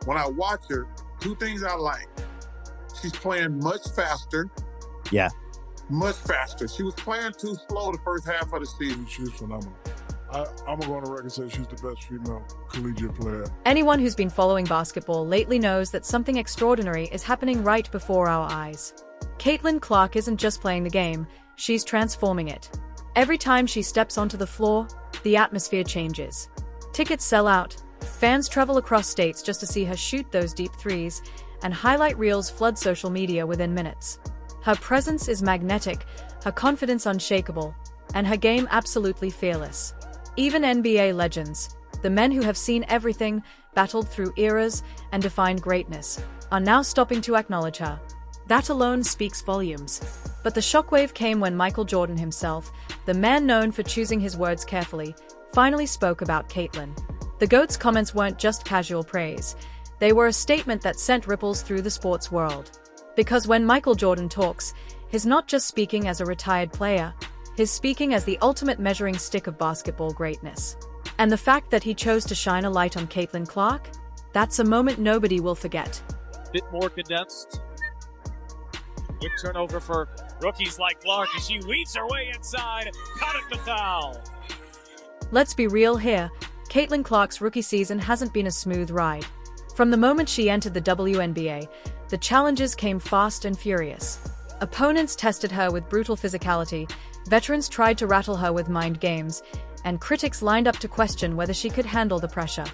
when I watch her, two things I like. She's playing much faster. Yeah. Much faster. She was playing too slow the first half of the season. She's phenomenal. I'm going to go on the record and say she's the best female collegiate player. Anyone who's been following basketball lately knows that something extraordinary is happening right before our eyes. Caitlin Clark isn't just playing the game, she's transforming it. Every time she steps onto the floor, the atmosphere changes. Tickets sell out, fans travel across states just to see her shoot those deep threes, and highlight reels flood social media within minutes. Her presence is magnetic, her confidence unshakable, and her game absolutely fearless. Even NBA legends, the men who have seen everything, battled through eras, and defined greatness, are now stopping to acknowledge her. That alone speaks volumes. But the shockwave came when Michael Jordan himself, the man known for choosing his words carefully, finally spoke about Caitlin. The GOAT's comments weren't just casual praise. They were a statement that sent ripples through the sports world. Because when Michael Jordan talks, he's not just speaking as a retired player, he's speaking as the ultimate measuring stick of basketball greatness. And the fact that he chose to shine a light on Caitlin Clark, that's a moment nobody will forget. Bit more condensed. Good turnover for rookies like Clark as she weaves her way inside. Caught it, the foul. Let's be real here, Caitlin Clark's rookie season hasn't been a smooth ride. From the moment she entered the WNBA, the challenges came fast and furious. Opponents tested her with brutal physicality, veterans tried to rattle her with mind games, and critics lined up to question whether she could handle the pressure.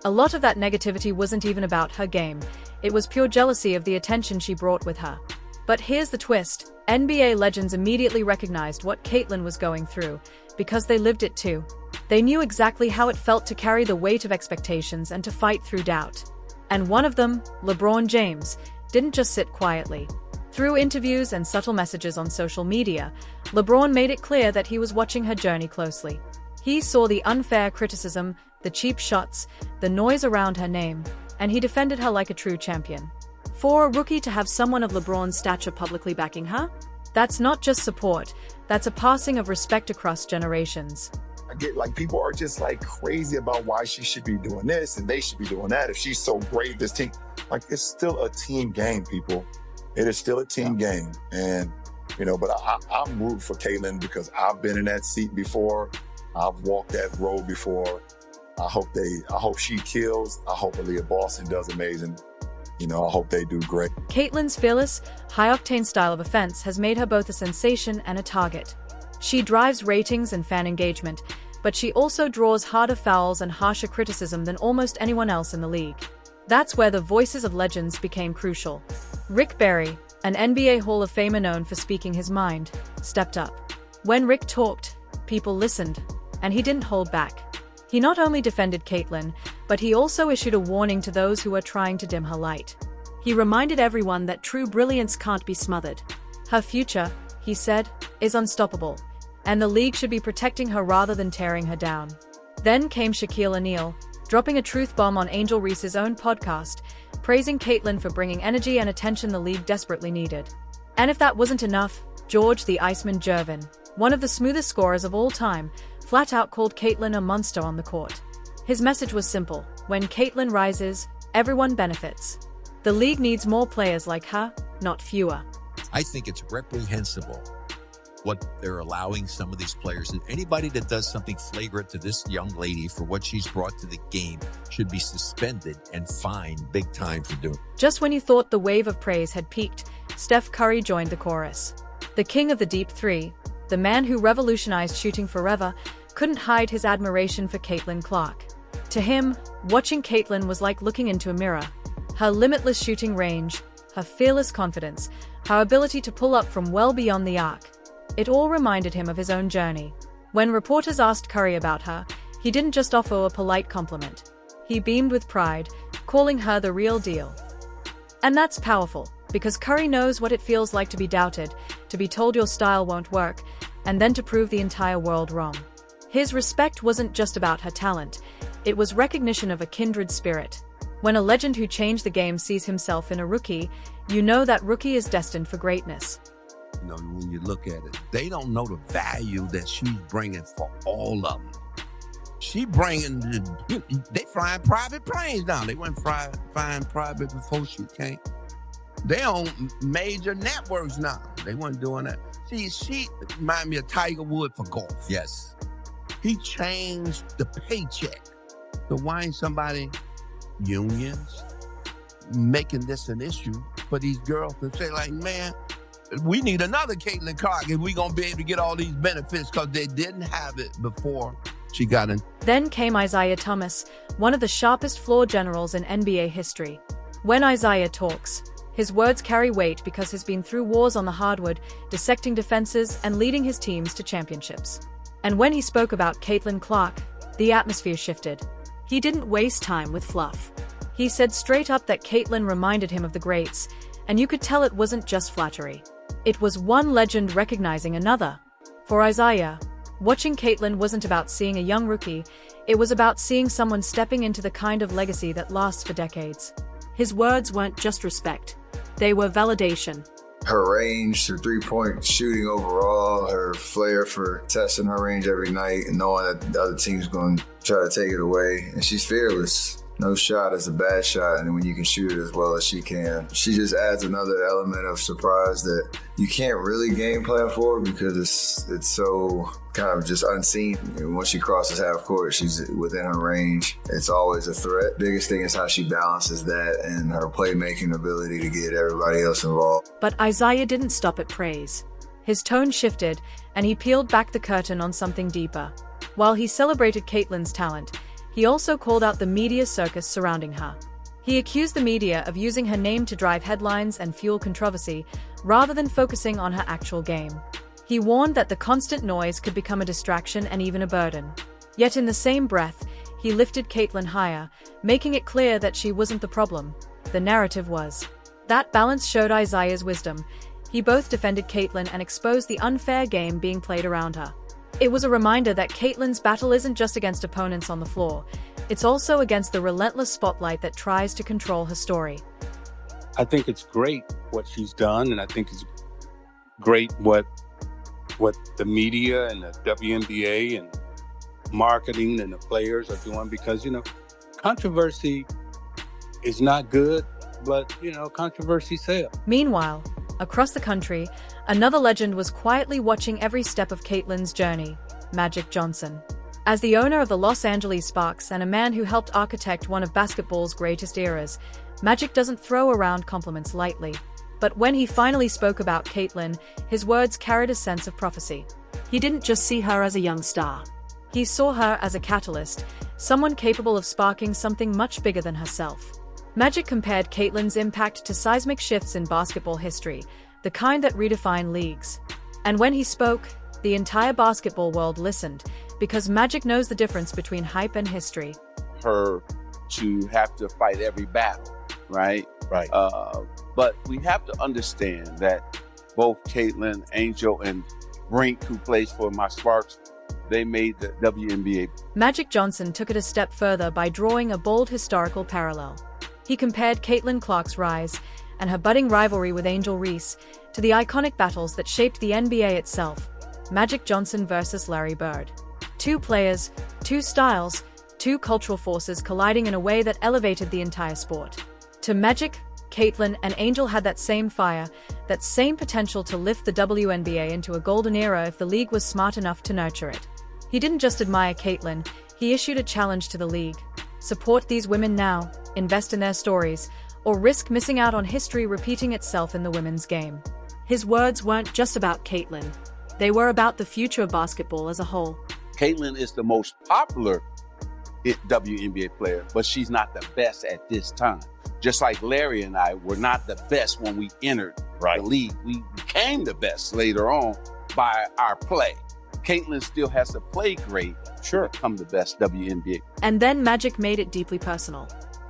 A lot of that negativity wasn't even about her game, it was pure jealousy of the attention she brought with her. But here's the twist, NBA legends immediately recognized what Caitlin was going through, because they lived it too. They knew exactly how it felt to carry the weight of expectations and to fight through doubt. And one of them, LeBron James, didn't just sit quietly. Through interviews and subtle messages on social media, LeBron made it clear that he was watching her journey closely. He saw the unfair criticism, the cheap shots, the noise around her name, and he defended her like a true champion. For a rookie to have someone of LeBron's stature publicly backing her, that's not just support, that's a passing of respect across generations. I get people are just crazy about why she should be doing this and they should be doing that. If she's so great, this team, it's still a team game, people. It is still a team game. And, but I'm rooting for Caitlin because I've been in that seat before. I've walked that road before. I hope she kills. I hope Aaliyah Boston does amazing. I hope they do great. Caitlin's fearless, high-octane style of offense has made her both a sensation and a target. She drives ratings and fan engagement, but she also draws harder fouls and harsher criticism than almost anyone else in the league. That's where the voices of legends became crucial. Rick Barry, an NBA Hall of Famer known for speaking his mind, stepped up. When Rick talked, people listened, and he didn't hold back. He not only defended Caitlin, but he also issued a warning to those who were trying to dim her light. He reminded everyone that true brilliance can't be smothered. Her future, he said, is unstoppable, and the league should be protecting her rather than tearing her down. Then came Shaquille O'Neal, dropping a truth bomb on Angel Reese's own podcast, praising Caitlin for bringing energy and attention the league desperately needed. And if that wasn't enough, George the Iceman Gervin, one of the smoothest scorers of all time, flat out called Caitlin a monster on the court. His message was simple: when Caitlin rises, everyone benefits. The league needs more players like her, not fewer. I think it's reprehensible what they're allowing some of these players. Anybody that does something flagrant to this young lady for what she's brought to the game should be suspended and fined big time for doing it. Just when you thought the wave of praise had peaked, Steph Curry joined the chorus. The king of the deep three, the man who revolutionized shooting forever, couldn't hide his admiration for Caitlin Clark. To him, watching Caitlin was like looking into a mirror. Her limitless shooting range, her fearless confidence, her ability to pull up from well beyond the arc. It all reminded him of his own journey. When reporters asked Curry about her, he didn't just offer a polite compliment. He beamed with pride, calling her the real deal. And that's powerful, because Curry knows what it feels like to be doubted, to be told your style won't work, and then to prove the entire world wrong. His respect wasn't just about her talent, it was recognition of a kindred spirit. When a legend who changed the game sees himself in a rookie, you know that rookie is destined for greatness. When you look at it, they don't know the value that she's bringing for all of them. She they flying private planes now. They weren't flying private before she came. They on major networks now. They weren't doing that. She remind me of Tiger Woods for golf. Yes. He changed the paycheck. So why ain't somebody, unions, making this an issue for these girls to say, like, man, we need another Caitlin Clark if we gonna be able to get all these benefits, because they didn't have it before she got in. Then came Isaiah Thomas, one of the sharpest floor generals in NBA history. When Isaiah talks, his words carry weight because he's been through wars on the hardwood, dissecting defenses and leading his teams to championships. And when he spoke about Caitlin Clark, the atmosphere shifted. He didn't waste time with fluff. He said straight up that Caitlin reminded him of the greats, and you could tell it wasn't just flattery. It was one legend recognizing another. For Isaiah, watching Caitlin wasn't about seeing a young rookie, it was about seeing someone stepping into the kind of legacy that lasts for decades. His words weren't just respect. They were validation. Her range, her three-point shooting overall, her flair for testing her range every night and knowing that the other team's going to try to take it away. And she's fearless. No shot is a bad shot, and when you can shoot it as well as she can. She just adds another element of surprise that you can't really game plan for because it's so kind of just unseen. And once she crosses half court, she's within her range. It's always a threat. Biggest thing is how she balances that and her playmaking ability to get everybody else involved. But Isaiah didn't stop at praise. His tone shifted, and he peeled back the curtain on something deeper. While he celebrated Caitlin's talent, he also called out the media circus surrounding her. He accused the media of using her name to drive headlines and fuel controversy, rather than focusing on her actual game. He warned that the constant noise could become a distraction and even a burden. Yet in the same breath, he lifted Caitlin higher, making it clear that she wasn't the problem. The narrative was. That balance showed Isaiah's wisdom. He both defended Caitlin and exposed the unfair game being played around her. It was a reminder that Caitlin's battle isn't just against opponents on the floor, it's also against the relentless spotlight that tries to control her story. I think it's great what she's done, and I think it's great what the media and the WNBA and marketing and the players are doing, because, controversy is not good, but, controversy sells. Meanwhile, across the country, another legend was quietly watching every step of Caitlin's journey, Magic Johnson. As the owner of the Los Angeles Sparks and a man who helped architect one of basketball's greatest eras, Magic doesn't throw around compliments lightly. But when he finally spoke about Caitlin, his words carried a sense of prophecy. He didn't just see her as a young star. He saw her as a catalyst, someone capable of sparking something much bigger than herself. Magic compared Caitlin's impact to seismic shifts in basketball history, the kind that redefine leagues. And when he spoke, the entire basketball world listened, because Magic knows the difference between hype and history. Her to have to fight every battle, right? Right. But we have to understand that both Caitlin, Angel, and Brink, who plays for my Sparks, they made the WNBA. Magic Johnson took it a step further by drawing a bold historical parallel. He compared Caitlin Clark's rise and her budding rivalry with Angel Reese to the iconic battles that shaped the NBA itself, Magic Johnson versus Larry Bird. Two players, two styles, two cultural forces colliding in a way that elevated the entire sport. To Magic, Caitlin and Angel had that same fire, that same potential to lift the WNBA into a golden era if the league was smart enough to nurture it. He didn't just admire Caitlin, he issued a challenge to the league. Support these women now, invest in their stories, or risk missing out on history repeating itself in the women's game. His words weren't just about Caitlin. They were about the future of basketball as a whole. Caitlin is the most popular WNBA player, but she's not the best at this time. Just like Larry and I were not the best when we entered the league. We became the best later on by our play. Caitlin still has to play great to become the best WNBA. And then Magic made it deeply personal.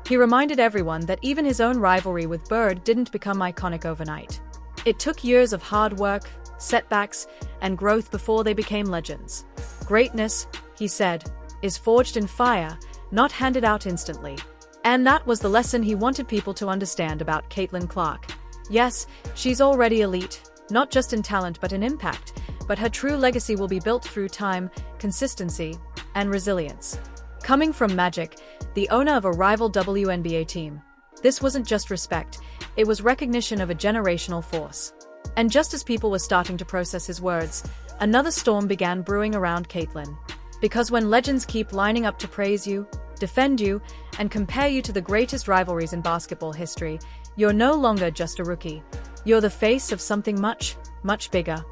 He reminded everyone that even his own rivalry with Bird didn't become iconic overnight. It took years of hard work, setbacks, and growth before they became legends. Greatness, he said, is forged in fire, not handed out instantly. And that was the lesson he wanted people to understand about Caitlin Clark. Yes, she's already elite, not just in talent but in impact, but her true legacy will be built through time, consistency, and resilience. Coming from Magic, the owner of a rival WNBA team, this wasn't just respect, it was recognition of a generational force. And just as people were starting to process his words, another storm began brewing around Caitlin. Because when legends keep lining up to praise you, defend you, and compare you to the greatest rivalries in basketball history, you're no longer just a rookie. You're the face of something much, much bigger.